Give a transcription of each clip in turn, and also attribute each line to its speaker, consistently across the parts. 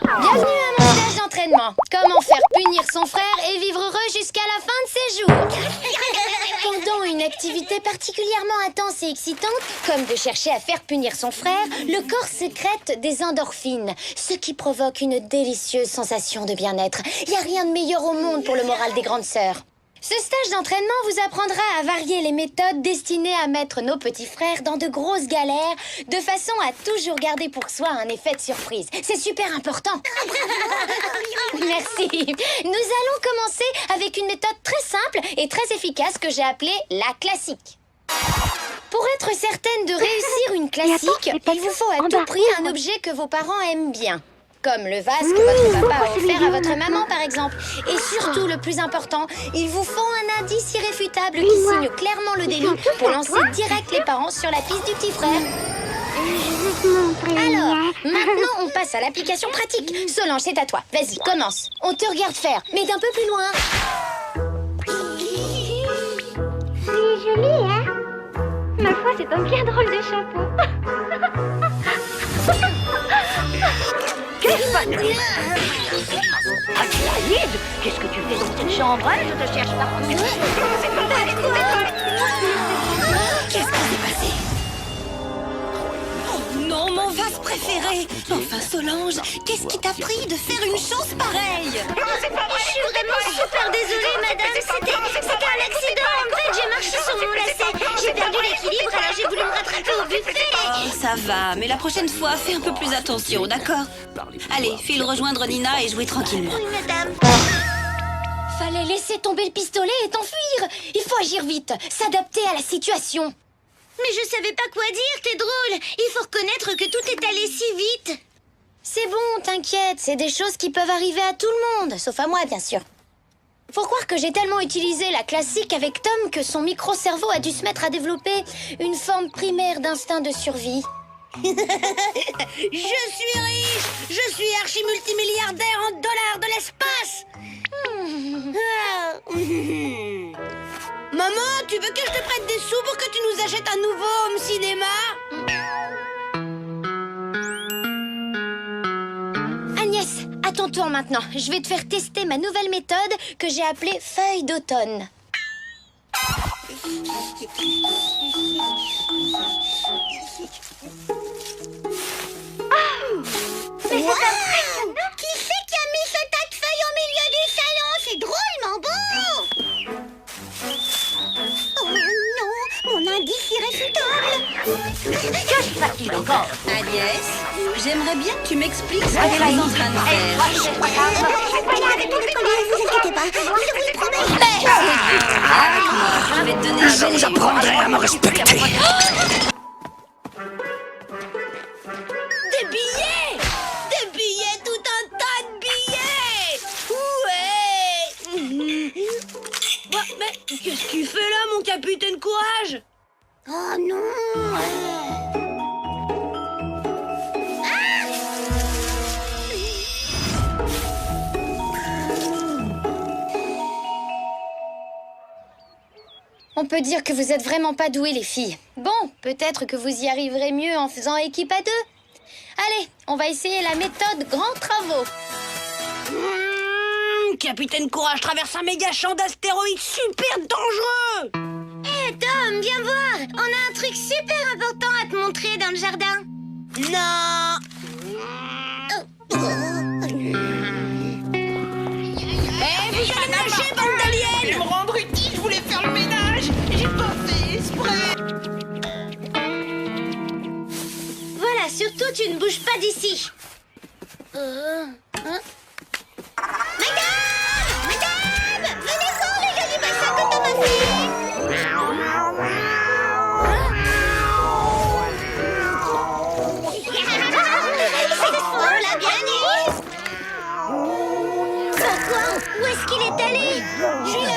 Speaker 1: Bienvenue à mon stage d'entraînement. Comment faire punir son frère et vivre heureux jusqu'à la fin de ses jours. Pendant une activité particulièrement intense et excitante, comme de chercher à faire punir son frère, le corps sécrète des endorphines, ce qui provoque une délicieuse sensation de bien-être. Il n'y a rien de meilleur au monde pour le moral des grandes sœurs. Ce stage d'entraînement vous apprendra à varier les méthodes destinées à mettre nos petits frères dans de grosses galères, de façon à toujours garder pour soi un effet de surprise. C'est super important. Merci. Nous allons commencer avec une méthode très simple et très efficace que j'ai appelée la classique. Pour être certaine de réussir une classique, il vous faut à tout prix un objet que vos parents aiment bien. Comme le vase que votre papa a offert à votre maman, par exemple. Et surtout, le plus important, il vous faut un indice irréfutable qui signe clairement le délit pour lancer direct les parents sur la piste du petit frère. Alors, maintenant, on passe à l'application pratique. Solange, c'est à toi. Vas-y, commence. On te regarde faire, mais d'un peu plus loin.
Speaker 2: C'est joli, hein? Ma foi, c'est un bien drôle de chapeau.
Speaker 3: Qu'est-ce que Adélaïde, qu'est-ce que tu fais dans cette chambre, hein? Je te cherche partout.
Speaker 1: Qu'est-ce qui s'est passé?
Speaker 4: Oh non, mon vase préféré! Enfin, Solange, qu'est-ce qui t'a pris de faire une chose pareille?
Speaker 2: Je suis vraiment super désolée, madame. C'était un accident. En fait, j'ai marché sur mon lacet. J'ai perdu l'équilibre, alors j'ai voulu me rattraper au buffet.
Speaker 4: Oh, ça va, mais la prochaine fois, fais un peu plus attention, d'accord? Allez, file rejoindre Nina et jouer tranquillement.
Speaker 2: Oui, madame.
Speaker 1: Fallait laisser tomber le pistolet et t'enfuir. Il faut agir vite, s'adapter à la situation.
Speaker 2: Mais je savais pas quoi dire, t'es drôle. Il faut reconnaître que tout est allé si vite.
Speaker 1: C'est bon, t'inquiète, c'est des choses qui peuvent arriver à tout le monde, sauf à moi, bien sûr. Faut croire que j'ai tellement utilisé la classique avec Tom que son micro-cerveau a dû se mettre à développer une forme primaire d'instinct de survie.
Speaker 4: Je suis riche! Je suis archi-multimilliardaire en dollars de l'espace! Maman, tu veux que je te prête des sous pour que tu nous achètes un nouveau home cinéma?
Speaker 1: Agnès, à ton tour maintenant. Je vais te faire tester ma nouvelle méthode que j'ai appelée feuille d'automne.
Speaker 2: Mais c'est impressionnant. Qui c'est qui a mis ce tas de feuilles au milieu du salon? C'est drôlement beau. Oh non, mon indice irréfutable.
Speaker 3: Que se passe-t-il encore?
Speaker 4: Agnès, j'aimerais bien que tu m'expliques ce que tu es en train de faire.
Speaker 2: Ne vous inquiétez pas, je vous le promets.
Speaker 4: Je vais te donner un bel exemple.
Speaker 5: Apprendrai à me respecter.
Speaker 4: Des billets! Des billets, tout un tas de billets! Ouais! Bah, mais qu'est-ce que tu fais là, mon capitaine Courage?
Speaker 2: Oh non.
Speaker 1: On peut dire que vous êtes vraiment pas douées, les filles. Bon, peut-être que vous y arriverez mieux en faisant équipe à deux. Allez, on va essayer la méthode grands travaux.
Speaker 4: Capitaine Courage traverse un méga champ d'astéroïdes super dangereux!
Speaker 2: Hé, Tom, viens voir. On a un truc super important à te montrer dans le jardin.
Speaker 4: Non! Eh, vous allez nager, bande d'aliens!
Speaker 5: Je me rendre utile, je voulais faire le ménage. J'ai pas fait exprès.
Speaker 2: Voilà, surtout tu ne bouges pas d'ici. Madame! Madame! Venez voir les jolis bassins que Tom a fait. On l'a bien eu. Pourquoi? Où est-ce qu'il est allé? Je suis là.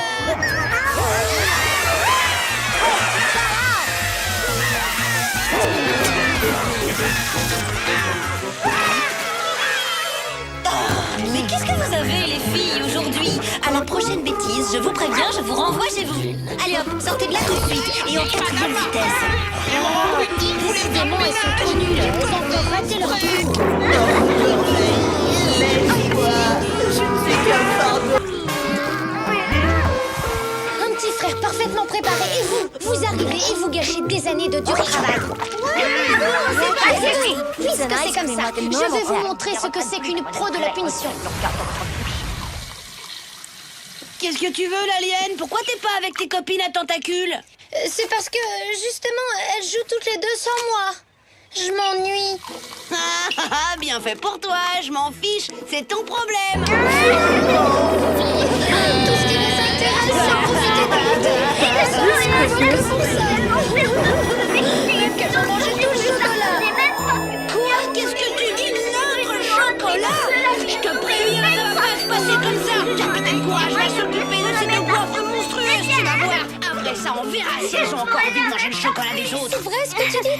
Speaker 4: Mais qu'est-ce que vous avez, les filles, aujourd'hui? À la prochaine bêtise, je vous préviens, je vous renvoie chez vous. Allez hop, sortez de là tout de suite et en quatrième vitesse.
Speaker 1: Décidément, elles sont trop nulles. Elles ont encore raté leur but. de dur travail. Puisque c'est comme ça, je vais vous montrer ce que c'est qu'une pro de la punition.
Speaker 4: Qu'est-ce que tu veux, l'alien? Pourquoi t'es pas avec tes copines à tentacules?
Speaker 1: C'est parce que, justement, elles jouent toutes les deux sans moi. Je m'ennuie.
Speaker 4: Bien fait pour toi, je m'en fiche, c'est ton problème.
Speaker 1: Tout ce qui nous intéresse, c'est profiter de l'été. Et ça, c'est pas que pour ça. Qu'elles ont mangé tout le chocolat.
Speaker 4: Quoi? Qu'est-ce que tu dis? Notre chocolat? Je te préviens, ça va pas se passer comme ça. Capitaine Courage va s'occuper de ces deux gaufres monstrueuses, tu vas voir. Après ça, on verra si elles ont encore envie de manger le chocolat des autres.
Speaker 1: C'est vrai ce que tu dis?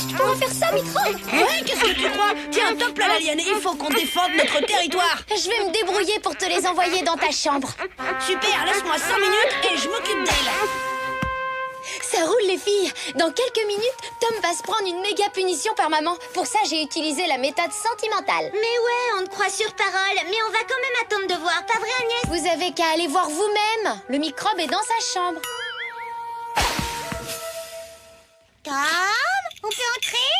Speaker 1: Tu pourrais faire ça, Mitra?
Speaker 4: Ouais, qu'est-ce que tu crois? Tiens, top là, l'alien, il faut qu'on défende notre territoire.
Speaker 1: Je vais me débrouiller pour te les envoyer dans ta chambre.
Speaker 4: Super, laisse-moi 5 minutes et je m'occupe d'elle.
Speaker 1: Ça roule, les filles. Dans quelques minutes, Tom va se prendre une méga punition par maman. Pour ça, j'ai utilisé la méthode sentimentale.
Speaker 2: Mais ouais, on te croit sur parole, mais on va quand même attendre de voir, pas vrai Agnès?
Speaker 1: Vous avez qu'à aller voir vous-même. Le microbe est dans sa chambre.
Speaker 2: Tom, on peut entrer?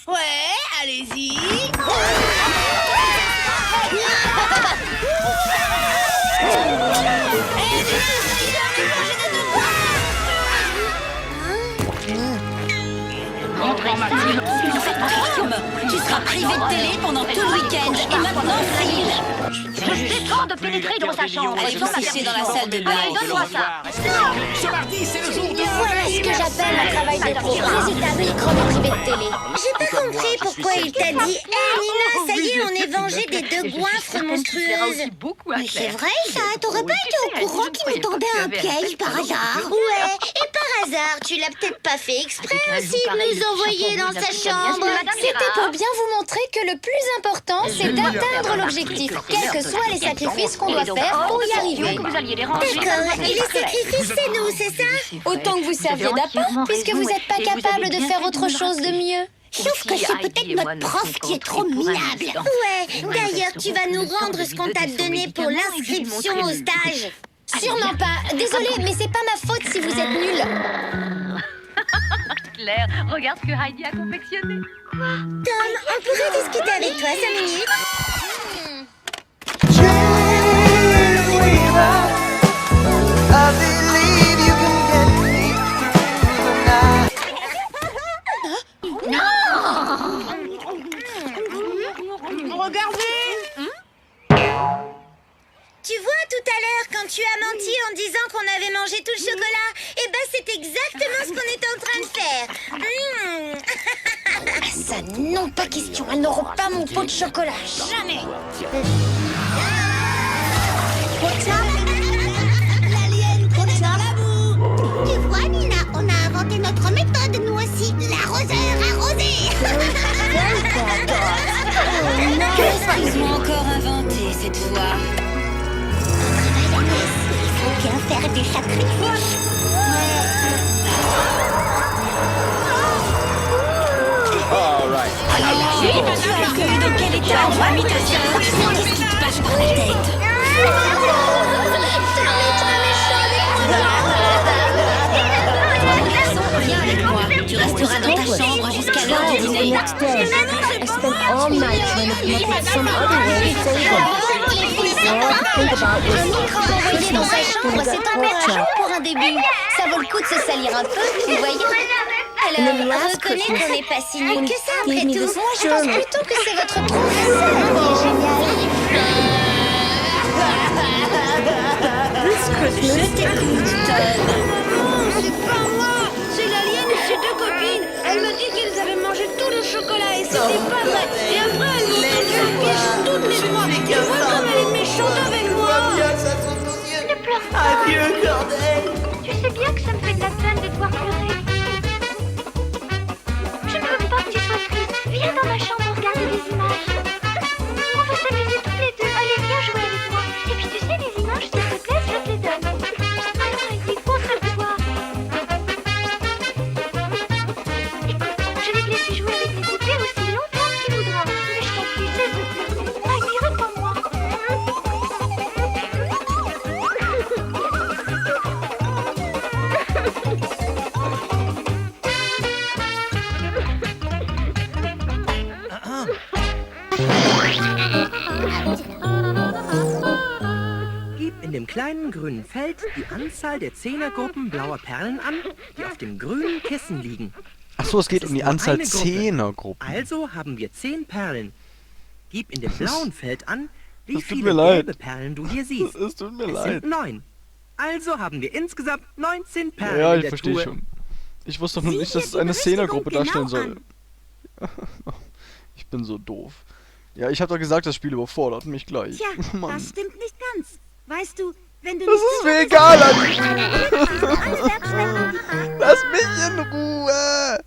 Speaker 4: Ouais, allez-y. Tu seras privé de télé pendant tout le week-end. Et maintenant, file.
Speaker 3: Je défends de pénétrer dans sa chambre.
Speaker 4: Allez vous sécher dans la salle de bain.
Speaker 3: Allez, donne-moi ça.
Speaker 5: Ce mardi, c'est le jour de...
Speaker 1: Voilà ce que j'appelle un travail de pro. Résultat, microbe est privé de télé.
Speaker 2: J'ai pas compris pourquoi il t'a dit « Hé Nina, ça y est, on est vengé des deux goinfres monstrueuses !» Mais c'est vrai ça, t'aurais pas été au courant qu'il nous tendait un piège par hasard? Ouais, et par hasard, tu l'as peut-être pas fait exprès aussi de nous envoyer dans sa chambre.
Speaker 1: C'était pour bien vous montrer que le plus important, c'est d'atteindre l'objectif, quels que soient les sacrifices qu'on doit faire pour y arriver.
Speaker 3: Vous alliez les ranger.
Speaker 2: D'accord, et les sacrifices c'est nous, c'est ça?
Speaker 1: Autant que vous serviez d'appât, puisque vous n'êtes pas capable de faire autre chose de mieux.
Speaker 2: Sauf que c'est peut-être notre prof qui est trop minable. Ouais, d'ailleurs, tu vas nous rendre ce qu'on t'a donné pour l'inscription au stage.
Speaker 1: Sûrement pas. Désolée, mais c'est pas ma faute si vous êtes nuls.
Speaker 3: Claire, regarde ce que Heidi a confectionné.
Speaker 2: Tom, on pourrait discuter avec toi 5 minutes? Tu vois, tout à l'heure, quand tu as menti en disant qu'on avait mangé tout le chocolat, eh ben c'est exactement ce qu'on était en train de faire.
Speaker 1: Ça, non, pas question. Elles n'auront pas mon pot de chocolat. Jamais.
Speaker 2: L'alien connaît la boue. Tu vois, Nina, on a inventé notre méthode, nous aussi. L'arroseur arrosé.
Speaker 4: Qu'est-ce qu'ils ont encore inventé cette fois?
Speaker 2: Il faut bien faire des sacrifices.
Speaker 4: Tu as vu dans quel état on a mis ta sœur? Qu'est-ce qui te passe par la tête? Viens avec moi. Tu resteras dans ta chambre jusqu'à l'heure du dîner.
Speaker 6: I spent all night trying to come up with some other way to save them. Now I think about
Speaker 1: Un
Speaker 6: this.
Speaker 1: microbe envoyé dans sa chambre, c'est encourageant pour un début. Ça vaut le coup de se salir un peu, vous voyez.
Speaker 2: Alors, reconnais qu'on n'est pas si nuls que ça après
Speaker 6: Gave me
Speaker 2: tout.
Speaker 6: this
Speaker 1: Moi, je pense
Speaker 6: German.
Speaker 1: plutôt que c'est votre professeur qui est génial.
Speaker 6: This Christmas,
Speaker 4: C'est pas moi, c'est l'alien et ses deux copines. Elle me dit qu'elles avaient mangé tout le chocolat et c'était pas vrai. Et après, elles m'ont tendu un piège toutes les trois. Tu vois comme elle est méchante avec moi.
Speaker 3: Ne pleure pas.
Speaker 5: Adieu, Cordeille.
Speaker 3: Tu sais bien que ça me fait de la peine de te voir pleurer. Je ne veux pas que tu sois triste. Viens dans ma chambre regarder des images.
Speaker 7: Gib in dem kleinen grünen Feld die Anzahl der Zehnergruppen blauer Perlen an, die auf dem grünen Kissen liegen.
Speaker 8: Achso, es geht
Speaker 7: Das
Speaker 8: um
Speaker 7: ist
Speaker 8: die
Speaker 7: nur
Speaker 8: Anzahl
Speaker 7: eine Gruppe.
Speaker 8: 10er-Gruppen.
Speaker 7: Also haben wir 10 Perlen. Gib in dem blauen Feld an, wie
Speaker 8: Das tut
Speaker 7: viele
Speaker 8: mir leid.
Speaker 7: gelbe Perlen du hier siehst.
Speaker 8: Es tut mir
Speaker 7: Es
Speaker 8: leid.
Speaker 7: sind 9. Also haben wir insgesamt 19 Perlen
Speaker 8: Ja,
Speaker 7: in
Speaker 8: ich
Speaker 7: der
Speaker 8: verstehe
Speaker 7: Truhe.
Speaker 8: schon. Ich wusste doch nur
Speaker 2: Sieh
Speaker 8: nicht,
Speaker 2: dir
Speaker 8: dass es
Speaker 2: die
Speaker 8: eine
Speaker 2: Berichtigung
Speaker 8: Zehnergruppe darstellen
Speaker 2: genau
Speaker 8: soll. Ich bin so doof. Ja, ich habe doch gesagt, das Spiel überfordert mich gleich.
Speaker 2: Tja,
Speaker 8: Mann.
Speaker 2: das stimmt nicht ganz. Weißt du, wenn du
Speaker 8: Das
Speaker 2: nicht
Speaker 8: ist mir
Speaker 2: zuhörst,
Speaker 8: egal,
Speaker 2: dann-
Speaker 8: Lass mich in Ruhe!